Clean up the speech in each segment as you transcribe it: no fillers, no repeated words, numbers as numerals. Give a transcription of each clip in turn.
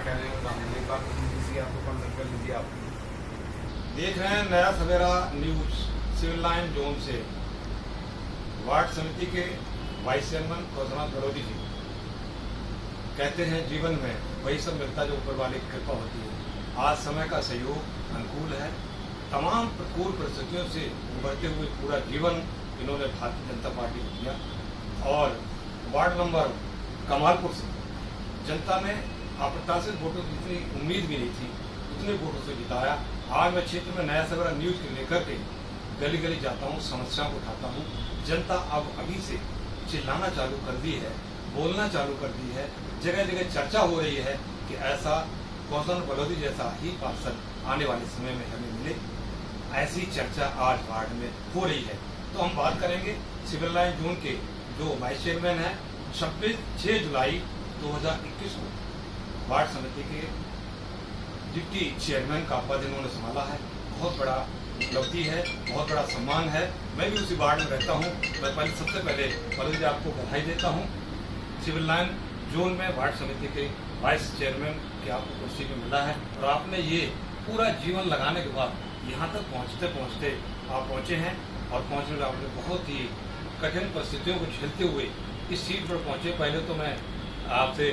कह रहे हैं रामने का किसी आपको कॉन्टेक्ट कर लीजिए आप। देख रहे हैं नया सवेरा न्यूज सिविल लाइन जोन से वार्ड समिति के वाइस चेयरमैन कौशल बड़ौदी जी कहते हैं जीवन में वही सब मिलता जो ऊपर वाले की कृपा होती है। आज समय का सहयोग अनुकूल है। तमाम प्रतिकूल परिस्थितियों से उभरते हुए पूरा जीवन इन्होंने भारतीय जनता पार्टी को दिया और वार्ड नंबर कमालपुर से जनता ने अप्रत्याशित वोटों की इतनी उम्मीद भी नहीं थी, उतने वोटों से जिताया। आज मैं क्षेत्र में नया सवेरा न्यूज को लेकर के गली गली जाता हूँ, समस्याओं को उठाता हूँ। जनता अब अभी से चिल्लाना चालू कर दी है, बोलना चालू कर दी है। जगह जगह चर्चा हो रही है कि ऐसा कौशल बड़ौदी जैसा ही पार्षद आने वाले समय में हमें मिले। ऐसी चर्चा आज वार्ड में हो रही है। तो हम बात करेंगे सिविल लाइन जोन के जो वाइस चेयरमैन है 6 जुलाई 2021 को वार्ड समिति के डिप्टी चेयरमैन का पद इन्होंने संभाला है। बहुत बड़ा उपलब्धि है, बहुत बड़ा सम्मान है। मैं भी उसी वार्ड में रहता हूँ। मैं सबसे पहले बड़ौदी जी आपको बधाई देता हूँ। सिविल लाइन जोन में वार्ड समिति के वाइस चेयरमैन के आपको कुर्सी पे मिला है और आपने ये पूरा जीवन लगाने के बाद यहाँ तक पहुँचते पहुँचते आप पहुँचे हैं और पहुँचने में आपने बहुत ही कठिन परिस्थितियों को झेलते हुए इस सीट पर पहुँचे। पहले तो मैं आपसे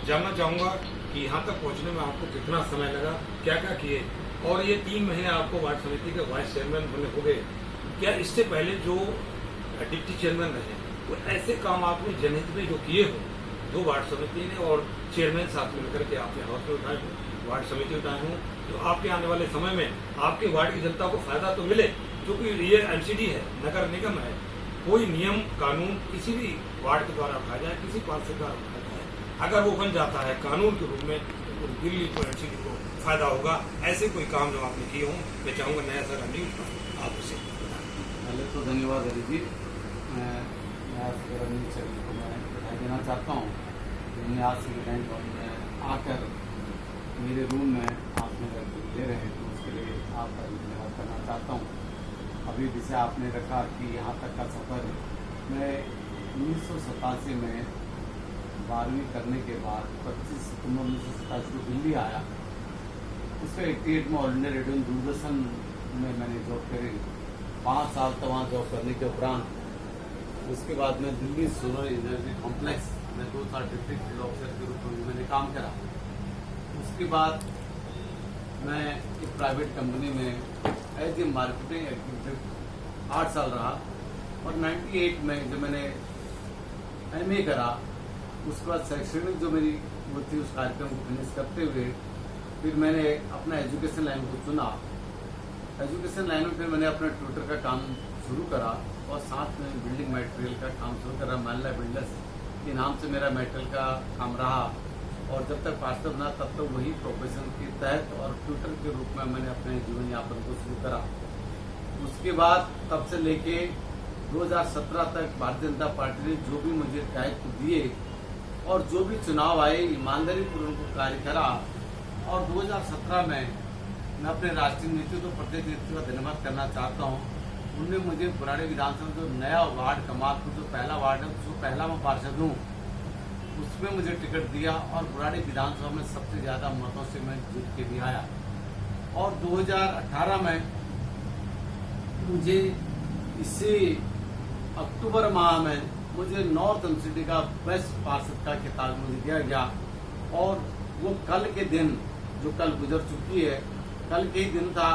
जानना चाहूँगा कि यहाँ तक पहुँचने में आपको कितना समय लगा, क्या क्या किए और ये 3 महीने आपको वार्ड समिति के वाइस चेयरमैन होने हो गए। क्या इससे पहले जो डिप्टी चेयरमैन रहे वो ऐसे काम आपने जनहित में जो किए हो, दो वार्ड समिति ने और चेयरमैन साथ में मिलकर के आपने हाउस में उठाए हो, वार्ड समिति उठाए हों, तो आपके आने वाले समय में आपके वार्ड की जनता को फायदा तो मिले। क्योंकि ये एमसीडी है, नगर निगम है, कोई नियम कानून किसी भी वार्ड के द्वारा उठाया जाए, किसी पार्षद द्वारा उठाया जाए, अगर वो बन जाता है कानून के रूप में तो पूरी दिल्ली को एमसीडी को फायदा होगा। ऐसे कोई काम जो आपने किए हों, मैं चाहूँगा नया सवेरा न्यूज का आप उसे पहले तो धन्यवाद हरी जी। मैं नया सवेरा न्यूज चैनल को मैं बधाई देना चाहता हूँ। मैंने आज सिविल लाइन में आकर मेरे रूम में आप मेरा ले रहे हैं तो उसके लिए आपका धन्यवाद करना चाहता हूँ। अभी विषय आपने रखा कि यहाँ तक का सफ़र है। मैं 1987 में 12वीं करने के बाद 25 सितंबर 1987 को दिल्ली आया। उसका 88 में ऑल इंडिया रेडियो दूरदर्शन में मैंने जॉब करी। 5 साल तक वहाँ जॉब करने के उपरांत उसके बाद मैं दिल्ली सोलर एनर्जी कॉम्प्लेक्स में 2 साल डिप्टी फील्ड ऑफिसर के रूप में मैंने काम करा। उसके बाद मैं एक प्राइवेट कंपनी में एज ए मार्केटिंग एग्जीक्यूटिव 8 साल रहा और 98 में जब मैंने MA करा उसके बाद शैक्षणिक जो मेरी वो थी उस कार्यक्रम को फिनिश करते हुए फिर मैंने अपना एजुकेशन लाइन को चुना। एजुकेशन लाइन में फिर मैंने अपना ट्यूटर का काम शुरू करा और साथ में बिल्डिंग मटेरियल का काम शुरू करा। मानला बिल्डर्स के नाम से मेरा मटेरियल का काम रहा और जब तक पार्षद बना तब तक वही प्रोफेशन के तहत और ट्यूटर के रूप में मैंने अपने जीवन यापन को शुरू करा। उसके बाद तब से लेके 2017 तक भारतीय जनता पार्टी ने जो भी मुझे दायित्व दिए और जो भी चुनाव आए ईमानदारी पूर्वक उनको कार्य करा। और 2017 में मैं अपने राष्ट्रीय नेतृत्व तो प्रदेश नेतृत्व का धन्यवाद करना चाहता हूँ। उनने मुझे बुराड़ी विधानसभा जो नया वार्ड कमालपुर जो पहला वार्ड है जो पहला मैं पार्षद हूँ उसमें मुझे टिकट दिया और बुराड़ी विधानसभा में सबसे ज़्यादा मतों से मैं जीत के भी आया। और 2018 में मुझे इसी अक्टूबर माह में मुझे नॉर्थ एमसीडी का बेस्ट पार्षद का खिताब मुझे दिया गया। और वो कल के दिन जो कल गुजर चुकी है, कल के ही दिन था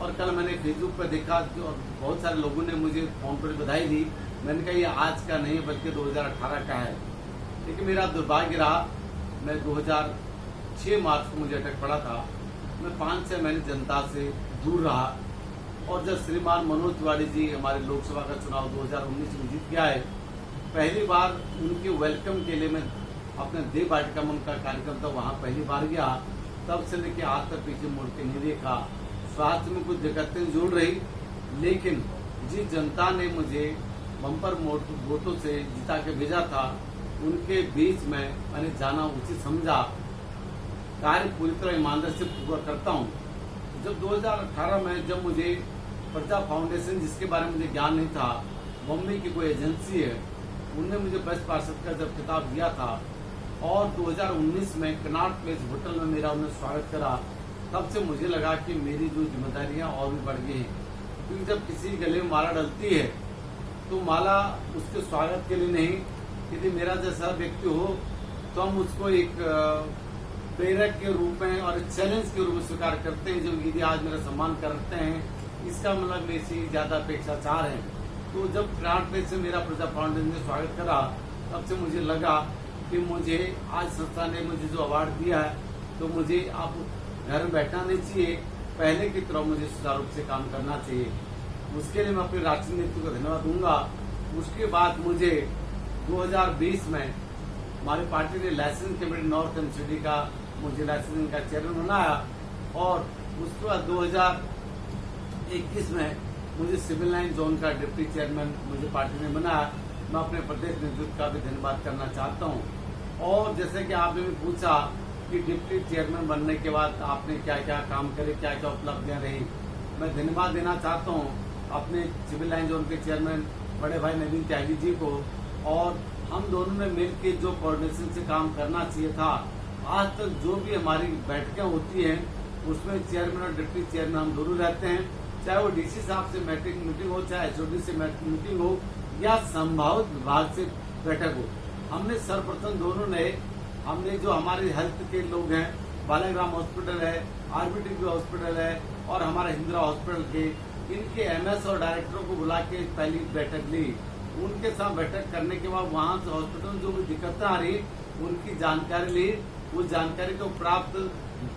और कल मैंने फेसबुक पर देखा और बहुत सारे लोगों ने मुझे फोन पर बधाई दी। मैंने कहा ये आज का नहीं बल्कि 2018 का है। लेकिन मेरा दुर्भाग्य रहा, मैं 2006 मार्च को मुझे अटक पड़ा था। मैं 5-6 महीने जनता से दूर रहा और जब श्रीमान मनोज तिवारी जी हमारे लोकसभा का चुनाव 2019 में जीत गया है, पहली बार उनके वेलकम के लिए मैं अपने देव वाटिका में उनका कार्यक्रम था वहाँ पहली बार गया। तब से लेके आज तक पीछे मुड़ के नहीं देखा। स्वास्थ्य में कुछ दिक्कतें जरूर रही लेकिन जिस जनता ने मुझे बम्पर वोटों से जिता के भेजा था उनके बीच में मैंने जाना उचित समझा। कार्य पूरी तरह ईमानदारी से पूरा करता हूँ। जब 2018 में जब मुझे प्रजा फाउंडेशन जिसके बारे में मुझे ज्ञान नहीं था, बॉम्बे की कोई एजेंसी है, उनने मुझे बेस्ट पार्षद का जब खिताब दिया था और 2019 में कनाट प्लेस होटल में मेरा उन्होंने स्वागत करा। तब से मुझे लगा कि मेरी जो जिम्मेदारियां और भी बढ़ गई हैं, क्योंकि जब किसी गले में माला डलती है तो माला उसके स्वागत के लिए नहीं, यदि मेरा जैसा व्यक्ति हो तो हम उसको एक प्रेरक के रूप में और चैलेंज के रूप में स्वीकार करते हैं। जो यदि आज मेरा सम्मान करते हैं, इसका मतलब मेरे से ज्यादा अपेक्षाचार है। तो जब कनाट प्लेस से मेरा प्रजा फाउंडेशन ने स्वागत करा, तब से मुझे लगा कि मुझे आज संस्था ने मुझे जो अवार्ड दिया है, तो मुझे अब घर में बैठना नहीं चाहिए, पहले की तरह मुझे सुचारू रूप से काम करना चाहिए। उसके लिए मैं अपने राष्ट्रीय नेतृत्व को धन्यवाद दूंगा। उसके बाद मुझे 2020 में हमारी पार्टी ने लाइसेंस कमेटी नॉर्थ एमसीडी का मुझे लाइसेंसिंग का चेयरमैन बनाया, और उसके बाद 2021 में मुझे सिविल लाइन जोन का डिप्टी चेयरमैन मुझे पार्टी ने बनाया। मैं अपने प्रदेश नेतृत्व का भी धन्यवाद करना चाहता हूँ। और जैसे कि आपने भी पूछा कि डिप्टी चेयरमैन बनने के बाद आपने क्या क्या काम करे, क्या क्या उपलब्धियां रही, मैं धन्यवाद देना चाहता हूँ अपने सिविल लाइन जोन के चेयरमैन बड़े भाई नवीन त्यागी जी को। और हम दोनों ने मिलकर जो कोऑर्डिनेशन से काम करना चाहिए था, आज तक जो भी हमारी बैठकें होती हैं उसमें चेयरमैन और डिप्टी चेयरमैन हम दोनों रहते हैं, चाहे वो डीसी साहब से मीटिंग हो, चाहे एचओडी से मीटिंग हो, या संभावित विभाग से बैठक हो। हमने सर्वप्रथम दोनों ने हमने जो हमारे हेल्थ के लोग हैं, बालाग्राम हॉस्पिटल है, आरबीटी हॉस्पिटल है और हमारा इंदिरा हॉस्पिटल के, इनके एमएस और डायरेक्टरों को बुला के पहली बैठक ली। उनके साथ बैठक करने के बाद वहां से हॉस्पिटल में जो भी दिक्कतें आ रही उनकी जानकारी ली। उस जानकारी को प्राप्त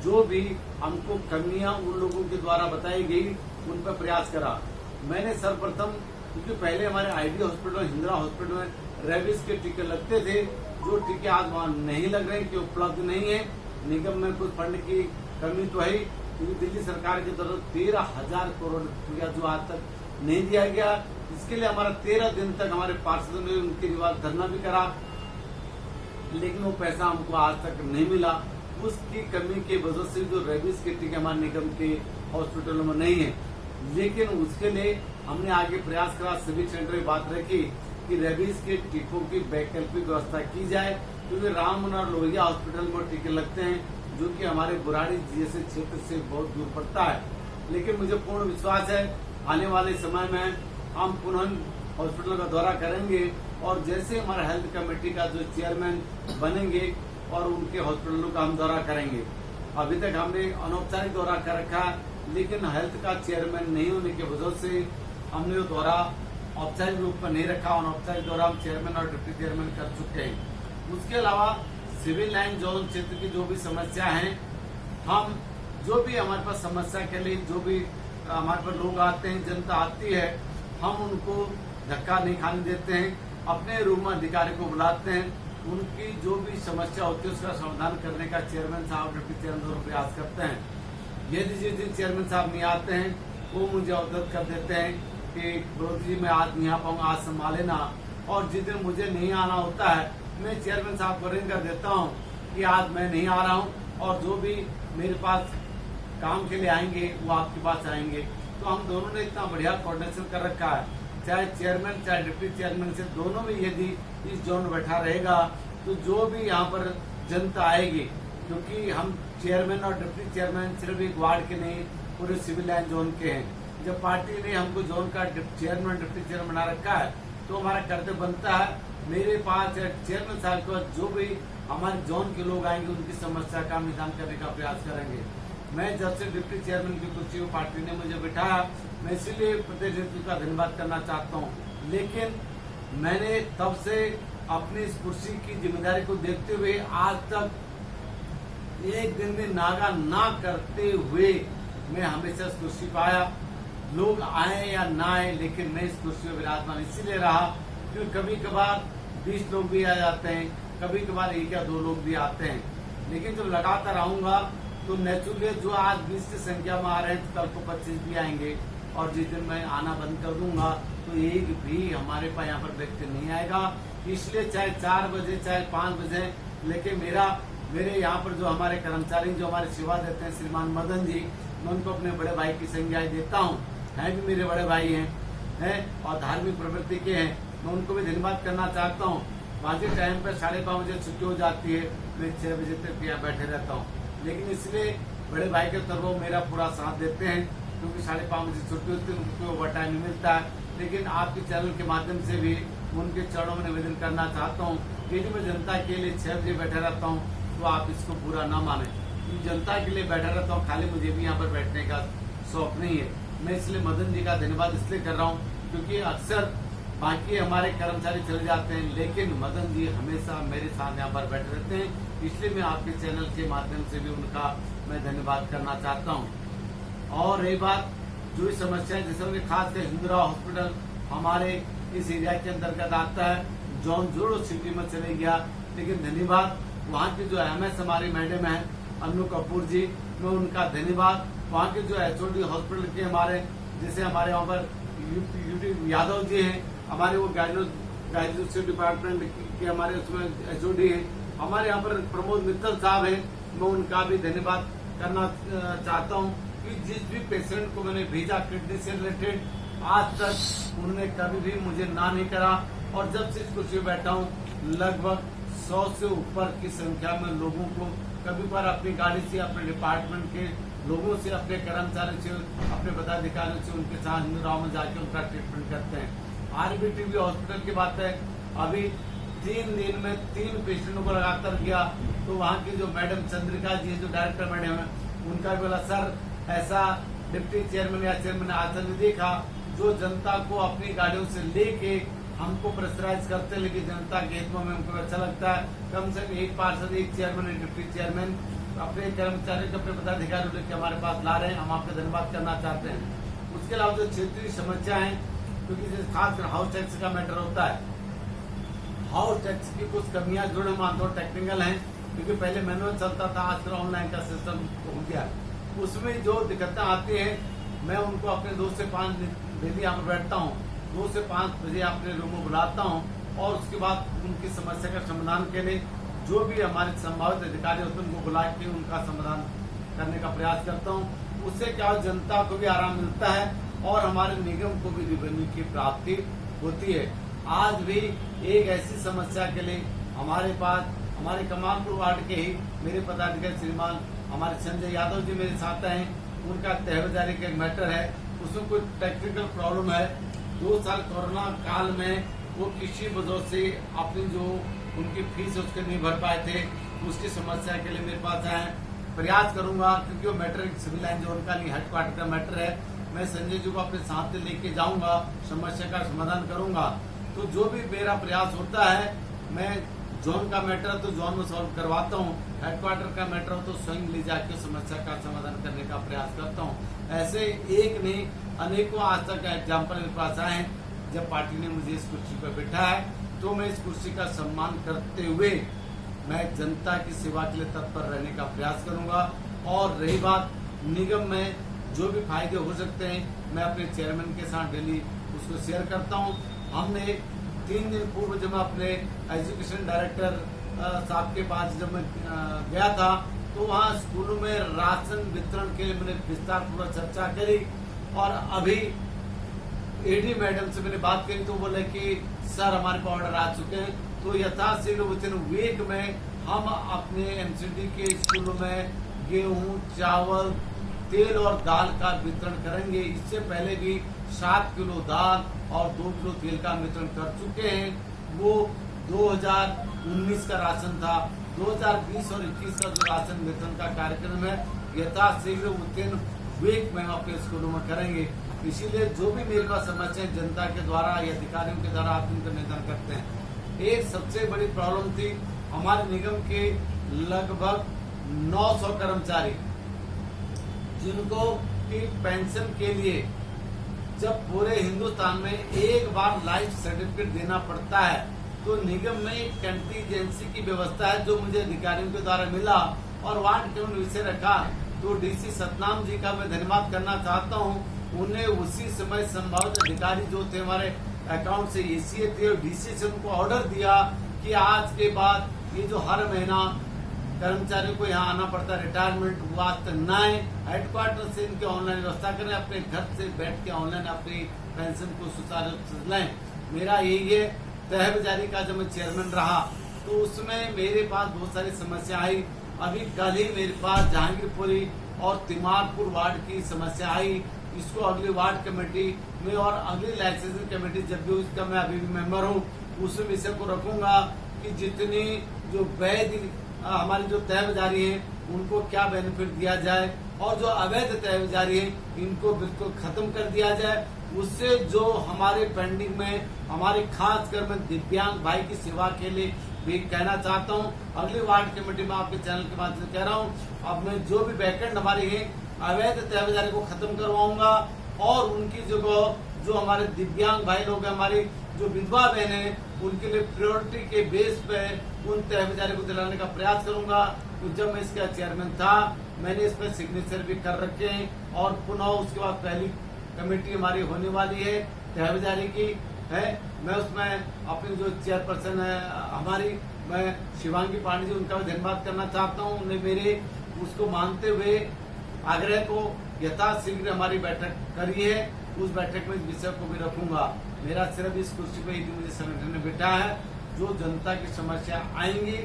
जो भी हमको कमियां उन लोगों के द्वारा बताई गई, उन पर प्रयास करा। मैंने सर्वप्रथम, क्योंकि पहले हमारे आईडी हॉस्पिटल, इंदिरा हॉस्पिटल में रेबीज के टीके लगते थे, जो टीके आज वहाँ नहीं लग रहे, कि उपलब्ध नहीं है। निगम में कुछ फंड की कमी तो है, क्योंकि दिल्ली सरकार की तरफ 13,000 करोड़ रुपया जो आज तक नहीं दिया गया। इसके लिए हमारा 13 दिन तक हमारे पार्षदों ने उनके निवास धरना भी करा, लेकिन वो पैसा हमको आज तक नहीं मिला। उसकी कमी की वजह से जो रेबीज के टीके हमारे निगम के हॉस्पिटलों में नहीं है, लेकिन उसके लिए हमने आगे प्रयास करा। सिविक सेंटर में बात रखी कि रेबीज के टीकों की वैकल्पिक व्यवस्था की जाए, क्योंकि राम मनोहर लोहिया हॉस्पिटल में टीके लगते हैं, जो कि हमारे बुराड़ी जैसे क्षेत्र से बहुत दूर पड़ता है। लेकिन मुझे पूर्ण विश्वास है आने वाले समय में हम पुनः हॉस्पिटल का दौरा करेंगे, और जैसे हमारा हेल्थ कमेटी का जो चेयरमैन बनेंगे और उनके हॉस्पिटलों का हम दौरा करेंगे। अभी तक हमने अनौपचारिक दौरा कर रखा, लेकिन हेल्थ का चेयरमैन नहीं होने की वजह से हमने वो दौरा औपचारिक रूप में नहीं रखा। अनौपचारिक दौरा हम चेयरमैन और डिप्टी चेयरमैन कर चुके हैं। उसके अलावा सिविल लाइन जोन क्षेत्र की जो भी समस्या है, हम जो भी हमारे पास समस्या के लिए जो भी हमारे पास लोग आते हैं, जनता आती है, हम उनको धक्का नहीं खाने देते हैं। अपने रूम में अधिकारी को बुलाते हैं, उनकी जो भी समस्या होती है उसका समाधान करने का चेयरमैन साहब डिप्टी चेयरमैन दोनों प्रयास करते हैं। यदि जिस दिन चेयरमैन साहब नहीं आते हैं, वो मुझे अवगत कर देते हैं कि विरोध जी मैं आज नहीं आ पाऊंगा, आज संभाले ना। और जिस दिन मुझे नहीं आना होता है, मैं चेयरमैन साहब को रिंग कर देता हूँ कि आज मैं नहीं आ रहा हूँ, और जो भी मेरे पास काम के लिए आएंगे वो आपके पास आएंगे। तो हम दोनों ने इतना बढ़िया कोऑर्डिनेशन कर रखा है, चाहे चेयरमैन चाहे डिप्टी चेयरमैन से दोनों में यदि इस जोन में बैठा रहेगा, तो जो भी यहाँ पर जनता आएगी, क्योंकि हम चेयरमैन और डिप्टी चेयरमैन सिर्फ एक वार्ड के नहीं, पूरे सिविल लाइन जोन के हैं। जब पार्टी ने हमको जोन का चेयरमैन डिप्टी चेयरमैन बना रखा है, तो हमारा कर्तव्य बनता है मेरे पास चेयरमैन साहब के बाद जो भी हमारे जोन के लोग आएंगे उनकी समस्या का निदान करने का प्रयास करेंगे। मैं जब से डिप्टी चेयरमैन की कुर्सी को पार्टी ने मुझे बिठाया, मैं इसीलिए प्रदेश नेतृत्व का धन्यवाद करना चाहता हूँ। लेकिन मैंने तब से अपनी इस कुर्सी की जिम्मेदारी को देखते हुए आज तक एक दिन भी नागा ना करते हुए मैं हमेशा इस कुर्सी पर आया। लोग आए या ना आए, लेकिन मैं इस कुर्सी में विराजमान इसीलिए रहा क्योंकि कभी कभार 20 लोग भी आ जाते हैं, कभी कभार 1 या 2 लोग भी आते हैं, लेकिन जब लगातार आऊंगा तो नेचुरली जो आज 20 की संख्या में आ रहे हैं, तो कल को 25 भी आएंगे, और जिस दिन मैं आना बंद कर दूंगा तो एक भी हमारे पास यहाँ पर व्यक्ति नहीं आएगा। इसलिए चाहे 4 बजे चाहे 5 बजे, लेकिन मेरे यहाँ पर जो हमारे कर्मचारी जो हमारे सेवा देते हैं, श्रीमान मदन जी, मैं उनको अपने बड़े भाई की संज्ञा देता हूँ, है भी मेरे बड़े भाई हैं और धार्मिक प्रवृत्ति के हैं। मैं उनको भी धन्यवाद करना चाहता हूँ बाकी टाइम पे 5:30 बजे छुट्टी हो जाती है, मैं 6 बजे तक यहाँ बैठे रहता हूँ। लेकिन इसलिए बड़े भाई के तौर पर मेरा पूरा साथ देते हैं, क्योंकि 5:30 बजे छुट्टी होती है, उनको ओवर टाइम नहीं मिलता है। लेकिन आपके चैनल के माध्यम से भी उनके चरणों में निवेदन करना चाहता हूँ कि यदि मैं जनता के लिए 6 बजे बैठा रहता हूँ तो आप इसको बुरा ना माने। जनता के लिए बैठा रहता हूँ, खाली मुझे भी यहाँ पर बैठने का शौक नहीं है। मैं इसलिए मदन जी का धन्यवाद इसलिए कर रहा हूँ क्योंकि अक्सर बाकी हमारे कर्मचारी चले जाते हैं, लेकिन मदन जी हमेशा मेरे साथ यहाँ पर बैठे रहते हैं। इसलिए मैं आपके चैनल के माध्यम से भी उनका मैं धन्यवाद करना चाहता हूँ। और रही बात जो भी समस्याएं, जैसे खास कर हिंदुरा हॉस्पिटल हमारे इस एरिया के अंतर्गत आता है, जॉन जोड़ो सिटी में चले गया, लेकिन धन्यवाद वहाँ की जो MS हमारी मैडम है अनु कपूर जी, मैं उनका धन्यवाद। वहाँ के जो HOD हॉस्पिटल के हमारे, जैसे हमारे वहाँ पर यादव जी हैं, हमारे वो गाइनोस्टिक डिपार्टमेंट के हमारे उसमें HOD हैं, हमारे यहाँ पर प्रमोद मित्तल साहब हैं, मैं उनका भी धन्यवाद करना चाहता हूँ कि जिस भी पेशेंट को मैंने भेजा किडनी से रिलेटेड, आज तक उन्होंने कभी भी मुझे ना नहीं करा। और जब से इस कुर्सी में बैठा हूँ लगभग 100 से ऊपर की संख्या में लोगों को कभी बार अपनी गाड़ी से, अपने डिपार्टमेंट के लोगों से, अपने कर्मचारी से, अपने पदाधिकारियों से उनके साथ हिंदुराव में जाके उनका ट्रीटमेंट करते हैं। RBTV हॉस्पिटल की बात है, अभी 3 दिन में 3 पेशेंटों को लगातार किया, तो वहाँ की जो मैडम चंद्रिका जी जो डायरेक्टर मैडम है, उनका भी बोला सर ऐसा डिप्टी चेयरमैन या चेयरमैन आज तक नहीं देखा जो जनता को अपनी गाड़ियों से लेके हमको प्रेशराइज करते हैं, लेकिन जनता के हित में हमको अच्छा लगता है। कम से कम एक पार्षद, एक चेयरमैन, एक डिप्टी चेयरमैन अपने कर्मचारी को, अपने पदाधिकारी लेके हमारे पास ला रहे हैं, हम आपका धन्यवाद करना चाहते हैं। उसके अलावा जो क्षेत्रीय समस्या है, क्योंकि खासकर हाउस टैक्स का मैटर होता है, हाउस टैक्स की कुछ कमियां जरूर हम मानते हैं, टेक्निकल हैं, क्योंकि पहले मैनुअल चलता था, आजकल ऑनलाइन का सिस्टम हो गया। उसमें जो दिक्कतें आती हैं, मैं उनको अपने 2 से 5 डेली यहाँ पर बैठता हूँ, 2 से 5 बजे अपने रूम में बुलाता हूँ और उसके बाद उनकी समस्या का समाधान के लिए जो भी हमारे संभावित अधिकारी होते हैं उनको बुला के उनका समाधान करने का प्रयास करता हूँ। उससे क्या जनता को भी आराम मिलता है और हमारे निगम को भी रेवेन्यू की प्राप्ति होती है। आज भी एक ऐसी समस्या के लिए हमारे पास हमारे कमालपुर वार्ड के ही मेरे पदाधिकारी श्रीमान हमारे संजय यादव जी मेरे साथ हैं, उनका तहसीलदारी का एक मैटर है, उसमें कोई टेक्निकल प्रॉब्लम है। 2 साल कोरोना काल में वो किसी वजह से अपनी जो उनकी फीस उसके नहीं भर पाए थे, उसकी समस्या के लिए मेरे पास आए। प्रयास करूंगा क्योंकि वो मैटर सिविल लाइन जोन का नहीं, हेडक्वार्टर का मैटर है। मैं संजय जी को अपने साथ लेके जाऊंगा, समस्या का समाधान करूंगा। तो जो भी मेरा प्रयास होता है, मैं जोन का मैटर तो जोन में सॉल्व करवाता हूँ, हेडक्वार्टर का मैटर हो तो स्वयं ले जाके समस्या का समाधान करने का प्रयास करता हूँ। ऐसे एक नहीं अनेकों आज तक एग्जाम्पल मेरे पास आए हैं, जब पार्टी ने मुझे इस कुर्सी पर बैठा है तो मैं इस कुर्सी का सम्मान करते हुए मैं जनता की सेवा के लिए तत्पर रहने का प्रयास करूंगा। और रही बात निगम में जो भी फायदे हो सकते हैं, मैं अपने चेयरमैन के साथ डेली उसको शेयर करता हूं। हमने 3 दिन पूर्व जब मैं अपने एजुकेशन डायरेक्टर साहब के पास जब मैं गया था तो वहाँ स्कूलों में राशन वितरण के लिए मैंने विस्तार पूर्वक चर्चा करी और अभी AD मैडम से मैंने बात करी तो बोले कि सर हमारे पास ऑर्डर आ चुके हैं, तो यथाशीघ्र विदिन वीक में हम अपने MCD के स्कूलों में गेहूं, चावल, तेल और दाल का वितरण करेंगे। इससे पहले भी 7 किलो दाल और 2 किलो तेल का वितरण कर चुके हैं। वो 2019 का राशन था, 2020 और 21 का जो राशन वितरण का कार्यक्रम है यथाशीघ्र विदिन वीक में हम अपने स्कूलों में करेंगे। इसीलिए जो भी मेरे पास समस्या जनता के द्वारा या अधिकारियों के द्वारा आप उनका निदान करते हैं। एक सबसे बड़ी प्रॉब्लम थी हमारे निगम के लगभग 900 कर्मचारी जिनको की पेंशन के लिए जब पूरे हिंदुस्तान में एक बार लाइफ सर्टिफिकेट देना पड़ता है तो निगम में एक कंटीजेंसी की व्यवस्था है जो मुझे अधिकारियों के द्वारा मिला और वार्ड के विषय रखा। तो DC सतनाम जी का मैं धन्यवाद करना चाहता हूँ। उन्हें उसी समय संभावित अधिकारी जो थे हमारे अकाउंट से ACA थे और DC से उनको ऑर्डर दिया कि आज के बाद ये जो हर महीना कर्मचारियों को यहाँ आना पड़ता है, रिटायरमेंट हुआ तक न आए, हेडक्वार्टर से इनकी ऑनलाइन व्यवस्था करें, अपने घर से बैठ के ऑनलाइन अपनी पेंशन को सुचारू रूप से लाएं। मेरा यही है तहब जारी का जब मैं चेयरमैन रहा तो उसमें मेरे पास बहुत सारी समस्या आई। अभी कल ही मेरे पास जहांगीरपुरी और तिमारपुर वार्ड की समस्या आई। इसको अगली वार्ड कमेटी में और अगली लाइसेंसिंग कमेटी जब भी उसका मैं अभी भी मेंबर हूँ उस विषय को रखूंगा कि जितनी जो वैध हमारी जो तहब जारी है उनको क्या बेनिफिट दिया जाए और जो अवैध तहब जारी है इनको बिल्कुल खत्म कर दिया जाए। उससे जो हमारे पेंडिंग में हमारे खासकर मैं दिव्यांग भाई की सेवा के लिए भी कहना चाहता हूँ। अगली वार्ड कमेटी में आपके चैनल के माध्यम से कह रहा हूँ, अब मैं जो भी वैकेंट हमारी है अवैध तहबेदारी को खत्म करवाऊंगा और उनकी जगह जो हमारे दिव्यांग भाई लोग हैं, हमारी जो विधवा बहन है, उनके लिए प्रायोरिटी के बेस पे उन तहबेदारी को दिलाने का प्रयास करूंगा। तो जब मैं इसका चेयरमैन था मैंने इस पर सिग्नेचर भी कर रखे हैं और पुनः उसके बाद पहली कमेटी हमारी होने वाली है तहबेदारी की है। मैं उसमें अपनी जो चेयरपर्सन है हमारी, मैं शिवांगी पांडे जी, उनका भी धन्यवाद करना चाहता हूँ। उन्होंने मेरे उसको मानते हुए आग्रह को यथाशीघ्र हमारी बैठक करी है। उस बैठक में इस विषय को भी रखूंगा। मेरा सिर्फ इस कुर्सी पे ही मुझे संगठन ने बैठा है, जो जनता की समस्या आएंगी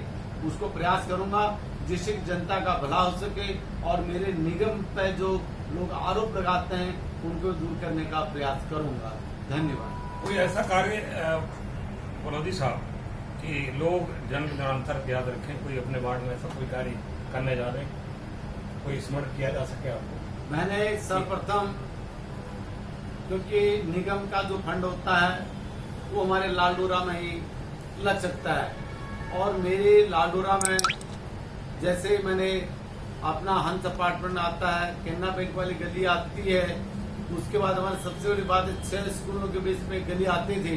उसको प्रयास करूंगा जिससे जनता का भला हो सके और मेरे निगम पे जो लोग आरोप लगाते हैं उनको दूर करने का प्रयास करूंगा। धन्यवाद। कोई ऐसा कार्य बलौदी साहब कि लोग जन जनांतर याद रखें, कोई अपने वार्ड में ऐसा कोई कार्य करने जा रहे हैं, कोई स्मरण किया जा सके आपको? मैंने सर्वप्रथम, क्योंकि निगम का जो फंड होता है वो हमारे लालडोरा में ही लग सकता है और मेरे लालडोरा में जैसे मैंने अपना हंस अपार्टमेंट आता है, केन्ना बैंक वाली गली आती है, उसके बाद हमारे सबसे बड़ी बात है 6 स्कूलों के बीच में गली आती थी।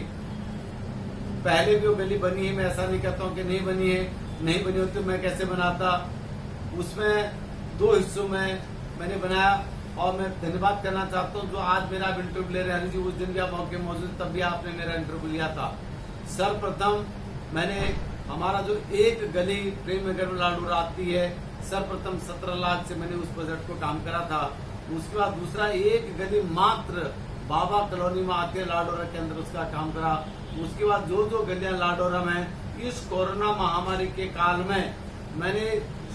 पहले भी वो गली बनी है, मैं ऐसा नहीं कहता हूँ कि नहीं बनी है, नहीं बनी होती मैं कैसे बनाता। उसमें 2 हिस्सों में मैंने बनाया और मैं धन्यवाद करना चाहता हूँ जो आज मेरा इंटरव्यू ले रहे हैं जी, उस दिन भी आप मौके मौजूद, तब भी आपने मेरा इंटरव्यू लिया था। सर्वप्रथम मैंने हमारा जो एक गली प्रेम नगर में लाडूरा आती है, सर्वप्रथम 17 लाख से मैंने उस प्रोजेक्ट को काम करा था। उसके बाद दूसरा एक गली मात्र बाबा कॉलोनी में आती है लाडोरा के अंदर, उसका काम करा। उसके बाद जो गलियां लाडोरा में इस कोरोना महामारी के काल में मैंने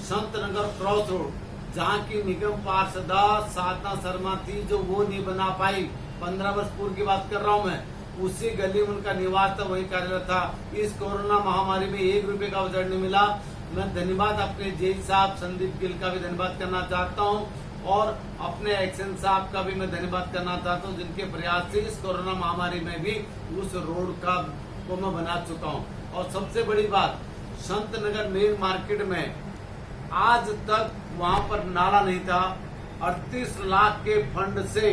संत नगर क्रॉस रोड, जहाँ की निगम पार्षदा साधना शर्मा थी जो वो नहीं बना पाई, 15 वर्ष पूर्व की बात कर रहा हूँ मैं, उसी गली में उनका निवास था, वही कार्यरत था। इस कोरोना महामारी में 1 रुपए का बजट नहीं मिला। मैं धन्यवाद अपने जेई साहब संदीप गिल का भी धन्यवाद करना चाहता हूँ और अपने एक्शन साहब का भी मैं धन्यवाद करना चाहता हूँ, जिनके प्रयास से इस कोरोना महामारी में भी उस रोड का को मैं बना चुका हूँ। और सबसे बड़ी बात, संत नगर मेन मार्केट में आज तक वहां पर नाला नहीं था। 38 लाख के फंड से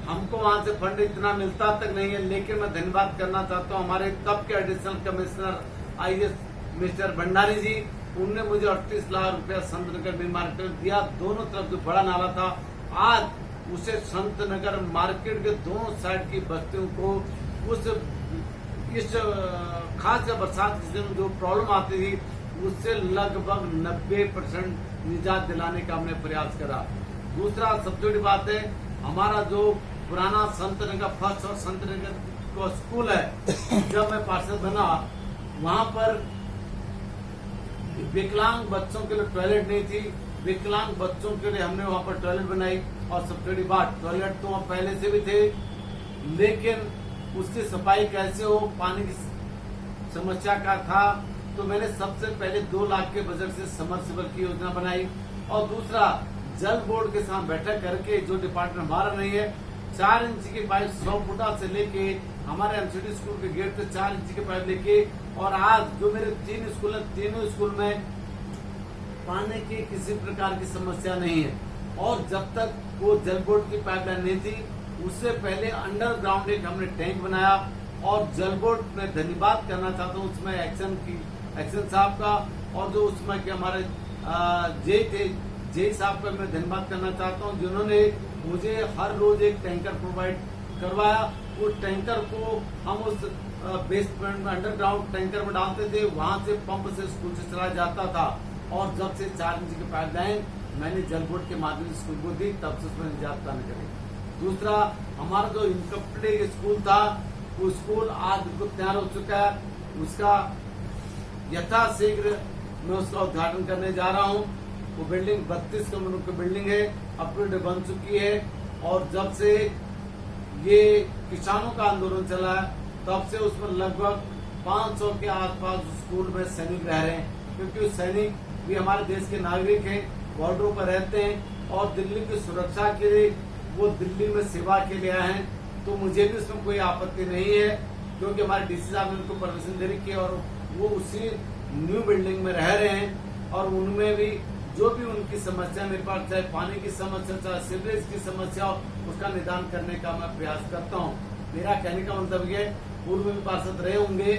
हमको वहां से फंड इतना मिलता तक नहीं है, लेकिन मैं धन्यवाद करना चाहता हूँ हमारे तब के additional commissioner IAS mister Bhandari ji, उनने मुझे 38 लाख रुपया संत नगर मेन मार्केट में दिया। दोनों तरफ जो बड़ा नाला था, आज उसे संत नगर मार्केट के दोनों साइड की बस्तियों को उस इस खास बरसात के सीजन में जो प्रॉब्लम आती थी उससे लगभग 90% निजात दिलाने का हमने प्रयास करा। दूसरा सबसे बड़ी बात है, हमारा जो पुराना संत नगर फर्स्ट और संत नगर को स्कूल है, जब मैं पार्षद बना वहां पर विकलांग बच्चों के लिए टॉयलेट नहीं थी। विकलांग बच्चों के लिए हमने वहां पर टॉयलेट बनाई और सबसे बड़ी बात, टॉयलेट तो वहां पहले से भी थे, लेकिन उसकी सफाई कैसे हो, पानी की समस्या का था। तो मैंने सबसे पहले 2 लाख के बजट से समरसेबल की योजना बनाई और दूसरा जल बोर्ड के साथ बैठक करके, जो डिपार्टमेंट हमारा नहीं है, 4 इंच की पाइप 100 फुटा से लेके हमारे MCD स्कूल के गेट से 4 इंच के पाइप लेके, और आज जो मेरे 3 स्कूल है, तीनों स्कूल में पानी की किसी प्रकार की समस्या नहीं है। और जब तक वो जल बोर्ड की पाइपलाइन नहीं थी, उससे पहले अंडरग्राउंड एक हमने टैंक बनाया और जल बोर्ड में धन्यवाद करना चाहता हूँ उसमें एक्शन साहब का, और जो उसमें के हमारे जेई साहब का मैं धन्यवाद करना चाहता हूँ, जिन्होंने मुझे हर रोज एक टैंकर प्रोवाइड करवाया। उस टैंकर को हम उस बेसमेंट में अंडरग्राउंड टैंकर में डालते थे, वहां से पंप से स्कूल से चलाया जाता था। और जब से 4 इंच की पाइपलाइन मैंने जल बोर्ड के माध्यम से स्कूल को दी, तब से उसमें निजात पाने करी। दूसरा, हमारा जो इनकम्प्लीट स्कूल था वो स्कूल आज बिल्कुल तैयार हो चुका है। उसका यथाशीघ्र मैं उसका उद्घाटन करने जा रहा हूँ। वो बिल्डिंग 32 कमरों की बिल्डिंग है, अपग्रेड बन चुकी है। और जब से ये किसानों का आंदोलन चला है तब से उसमें लगभग 500 के आसपास स्कूल में सैनिक रह रहे हैं, क्योंकि सैनिक भी हमारे देश के नागरिक हैं, बॉर्डरों पर रहते हैं और दिल्ली की सुरक्षा के लिए वो दिल्ली में सेवा के लिए आए हैं। तो मुझे भी उसमें कोई आपत्ति नहीं है, क्योंकि हमारे डीसी साहब ने उनको परमिशन दे रखी है और वो उसी न्यू बिल्डिंग में रह रहे हैं। और उनमें भी जो भी उनकी समस्या मेरे पास, चाहे पानी की समस्या, चाहे सीवरेज की समस्या, उसका निदान करने का मैं प्रयास करता हूँ। मेरा कहने का मतलब ये, पूर्व में पार्षद रहे होंगे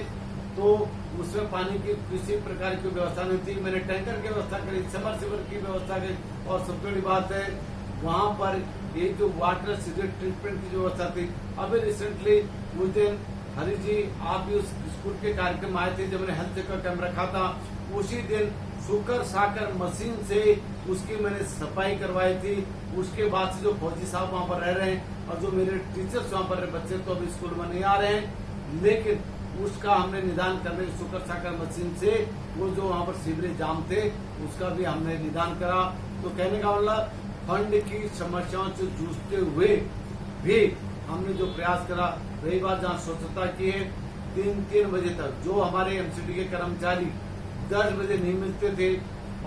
तो उसमें पानी की किसी प्रकार की व्यवस्था नहीं थी। मैंने टैंकर की व्यवस्था करी, सबमर्सिबल की व्यवस्था करी, और सबसे बड़ी बात है वहाँ पर ये जो वाटर सीवेज ट्रीटमेंट की जो व्यवस्था थी। अभी रिसेंटली उस दिन हरी जी आप भी उस स्कूल के कार्यक्रम आए थे जब मैंने हेल्थ चेकअप कैंप रखा था। उसी दिन शुकर साकर मशीन से उसकी मैंने सफाई करवाई थी। उसके बाद से जो फौजी साहब वहाँ पर रह रहे हैं और जो मेरे टीचर्स वहाँ पर बच्चे तो अभी स्कूल में नहीं आ रहे हैं, लेकिन उसका हमने निदान करने शुकर साकर मशीन से वो जो वहाँ पर सीवरेज जाम थे उसका भी हमने निदान करा। तो कहने का मतलब फंड की समस्याओं से जूझते हुए भी हमने जो प्रयास करा। रही बात जहाँ स्वच्छता की है, 3 बजे तक जो हमारे एमसीडी के कर्मचारी 10 बजे नहीं मिलते थे,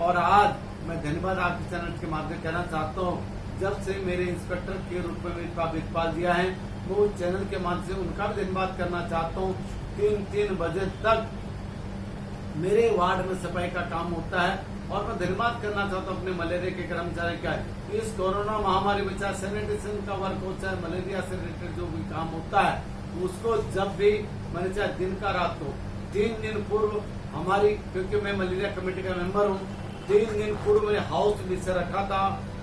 और आज मैं धन्यवाद आपके चैनल के माध्यम कहना चाहता हूँ, जब से मेरे इंस्पेक्टर के रूप में विजपाल दिया है, मैं उस चैनल के माध्यम से उनका भी धन्यवाद करना चाहता हूँ। 3 बजे तक मेरे वार्ड में सफाई का काम होता है। और मैं धन्यवाद करना चाहता हूँ अपने मलेरिया के कर्मचारी का। इस कोरोना महामारी में चाहे सैनिटेशन का वर्क हो, चाहे मलेरिया से रिलेटेड जो भी काम होता है, उसको जब भी मैंने चाहे दिन का रात को 3 दिन पूर्व हमारी, क्योंकि मैं मलेरिया कमेटी का मेंबर हूँ, 3 दिन पूर्व मैंने हाउस विजिट से रखा था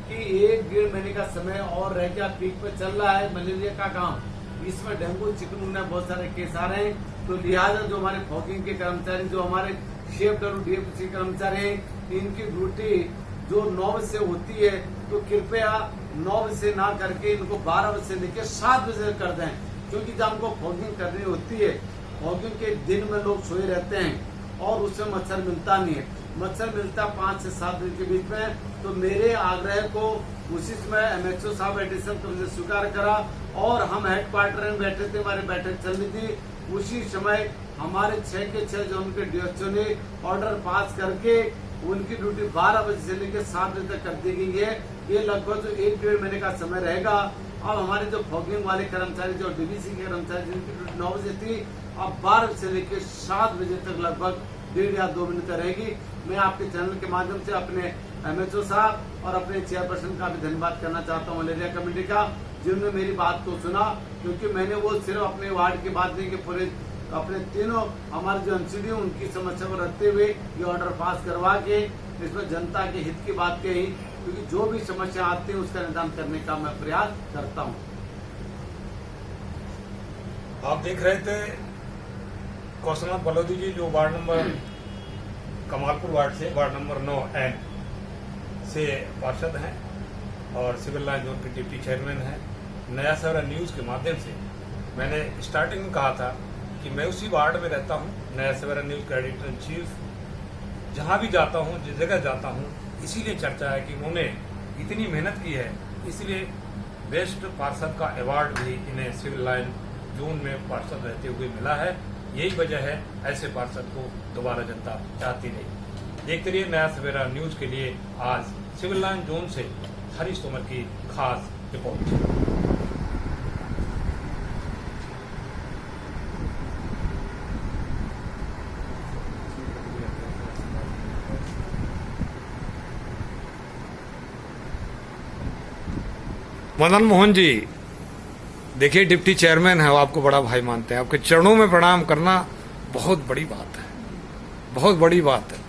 कि 1-1.5 महीने का समय और रह गया, पीक पे चल रहा है मलेरिया का काम। इसमें डेंगू चिकनगुनिया बहुत सारे केस आ रहे हैं। तो लिहाजा जो हमारे फॉगिंग के कर्मचारी, जो हमारे CFW DFC कर्मचारी हैं, इनकी ड्यूटी जो 9 बजे से होती है, तो कृपया 9 बजे से ना करके इनको 12 बजे से लेकर 7 बजे कर दें, क्योंकि जब हमको फॉगिंग करनी होती है, फॉगिंग के दिन में लोग सोए रहते हैं और उसमें मच्छर मिलता नहीं है। मच्छर मिलता 5 से 7 दिन के बीच में। तो मेरे आग्रह को उसी समय MHO साहब एडिशनल कमिश्नर स्वीकार करा और हम हेडक्वार्टर में बैठे थे, हमारी बैठक चल रही थी। उसी समय हमारे 6 के 6 जोन के DHO ने ऑर्डर पास करके उनकी ड्यूटी 12 बजे से लेकर 7 बजे तक कर दी गई है। ये लगभग जो 1-1.5 महीने का समय रहेगा। अब हमारे जो फॉगिंग वाले कर्मचारी, जो DVC के कर्मचारी जिनकी ड्यूटी 9 बजे थी, अब 12 से लेकर 7 बजे तक लगभग 1.5 या 2 मिनट रहेगी। मैं आपके चैनल के माध्यम से अपने MHO साहब और अपने चेयरपर्सन का भी धन्यवाद करना चाहता हूँ मलेरिया कमेटी का, जिन्होंने मेरी बात को सुना। क्योंकि मैंने वो सिर्फ अपने वार्ड की बात नहीं कि पूरे अपने तीनों हमारे जो MCD उनकी समस्या को रखते हुए ये ऑर्डर पास करवा के इसमें जनता के हित की बात कही, क्योंकि जो भी समस्या आती है उसका निदान करने का मैं प्रयास करता हूँ। आप देख रहे थे कौशलनाथ बलोदी जी, जो वार्ड नंबर कमालपुर वार्ड से वार्ड नंबर 9 से पार्षद हैं और सिविल लाइन जोन के डिप्टी चेयरमैन हैं। नया सवेरा न्यूज़ के माध्यम से मैंने स्टार्टिंग में कहा था कि मैं उसी वार्ड में रहता हूं, नया सवेरा न्यूज़ का एडिटर इन चीफ। जहां भी जाता हूं, जिस जगह जाता हूं, इसीलिए चर्चा है कि उन्होंने इतनी मेहनत की है, इसलिए बेस्ट पार्षद का अवार्ड भी इन्हें सिविल लाइन जोन में पार्षद रहते हुए मिला है। यही वजह है, ऐसे पार्षद को दोबारा जनता चाहती नहीं। देखते रहिए नया सवेरा न्यूज़ के लिए आज सिविल लाइन जोन से हरीश तोमर की खास रिपोर्ट। मदन मोहन जी, देखिए डिप्टी चेयरमैन है, आपको बड़ा भाई मानते हैं, आपके चरणों में प्रणाम करना बहुत बड़ी बात है, बहुत बड़ी बात है।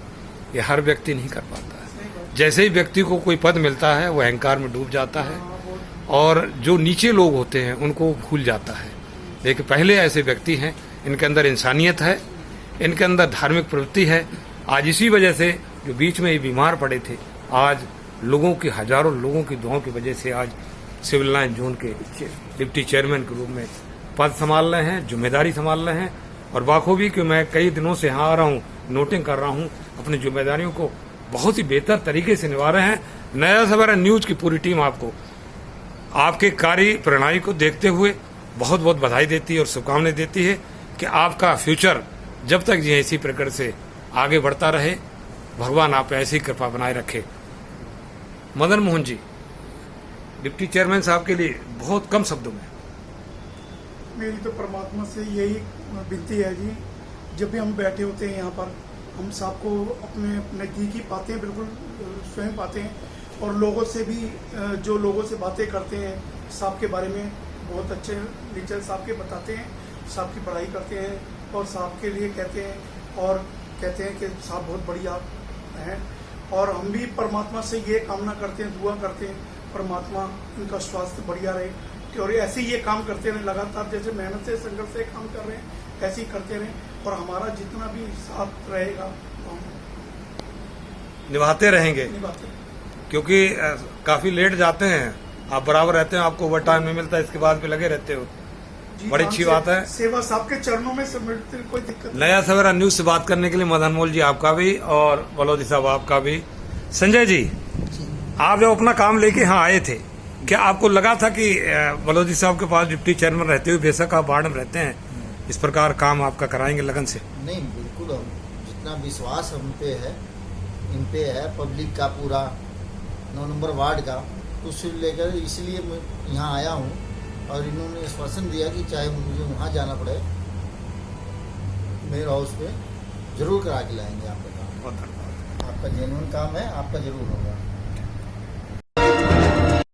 ये हर व्यक्ति नहीं कर पाता है। जैसे ही व्यक्ति को कोई पद मिलता है वो अहंकार में डूब जाता है और जो नीचे लोग होते हैं उनको भूल जाता है। लेकिन पहले ऐसे व्यक्ति हैं, इनके अंदर इंसानियत है, इनके अंदर धार्मिक प्रवृत्ति है। आज इसी वजह से जो बीच में ये बीमार पड़े थे, आज लोगों की, हजारों लोगों की दुआओं की वजह से आज सिविल लाइन जोन के डिप्टी चेयरमैन के रूप में पद संभाल रहे हैं, जिम्मेदारी संभाल रहे हैं और बाखूबी कि मैं कई दिनों से यहाँ आ रहा हूँ, नोटिंग कर रहा हूँ, अपनी जिम्मेदारियों को बहुत ही बेहतर तरीके से निभा रहे हैं। नया सवेरा न्यूज की पूरी टीम आपको आपके कार्य प्रणाली को देखते हुए बहुत बहुत बधाई देती है और शुभकामनाएं देती है कि आपका फ्यूचर जब तक ये इसी प्रकार से आगे बढ़ता रहे, भगवान आप ऐसी कृपा बनाए रखे। मदन मोहन जी, डिप्टी चेयरमैन साहब के लिए बहुत कम शब्दों में। मेरी तो परमात्मा से यही विनती है जी, जब भी हम बैठे होते हैं यहाँ पर, हम सबको अपने नज़दीकी पाते हैं, बिल्कुल स्वयं पाते हैं और लोगों से भी जो लोगों से बातें करते हैं साहब के बारे में बहुत अच्छे नेचर साहब के बताते हैं, साहब की पढ़ाई करते हैं और साहब के लिए कहते हैं और कहते हैं कि साहब बहुत बढ़िया हैं। और हम भी परमात्मा से ये कामना करते हैं, दुआ करते हैं परमात्मा इनका स्वास्थ्य बढ़िया रहे और ऐसे ही ये काम करते रहें लगातार, जैसे मेहनत से संघर्ष से काम कर रहे हैं ऐसे ही करते रहें और हमारा जितना भी साथ रहेगा तो हम निभाते रहेंगे निभाते हैं। क्योंकि काफी लेट जाते हैं, आप बराबर रहते हैं, आपको ओवर टाइम नहीं मिलता, इसके बाद भी लगे रहते हो, जी, बड़ी अच्छी बात है। सेवा साहब के चरणों में समर्पित, कोई दिक्कत नहीं। नया सवेरा न्यूज से बात करने के लिए मदन मोहन जी आपका भी और बलोदी साहब आपका भी। संजय जी, आप जब अपना काम लेके यहाँ आए थे, क्या आपको लगा था कि बलोदी साहब के पास डिप्टी चेयरमैन रहते हुए बेशक आप वार्ड में रहते हैं, इस प्रकार काम आपका कराएंगे लगन से? नहीं, बिल्कुल। हम जितना विश्वास हम पे है, इन पे है पब्लिक का, पूरा 9 नंबर वार्ड का, उससे लेकर इसलिए मैं यहाँ आया हूँ और इन्होंने आश्वासन दिया कि चाहे मुझे वहाँ जाना पड़े, मेरे हाउस पे जरूर करा के लाएंगे आपका काम। बहुत धन्यवाद। आपका जेन्युइन काम है, आपका जरूर होगा।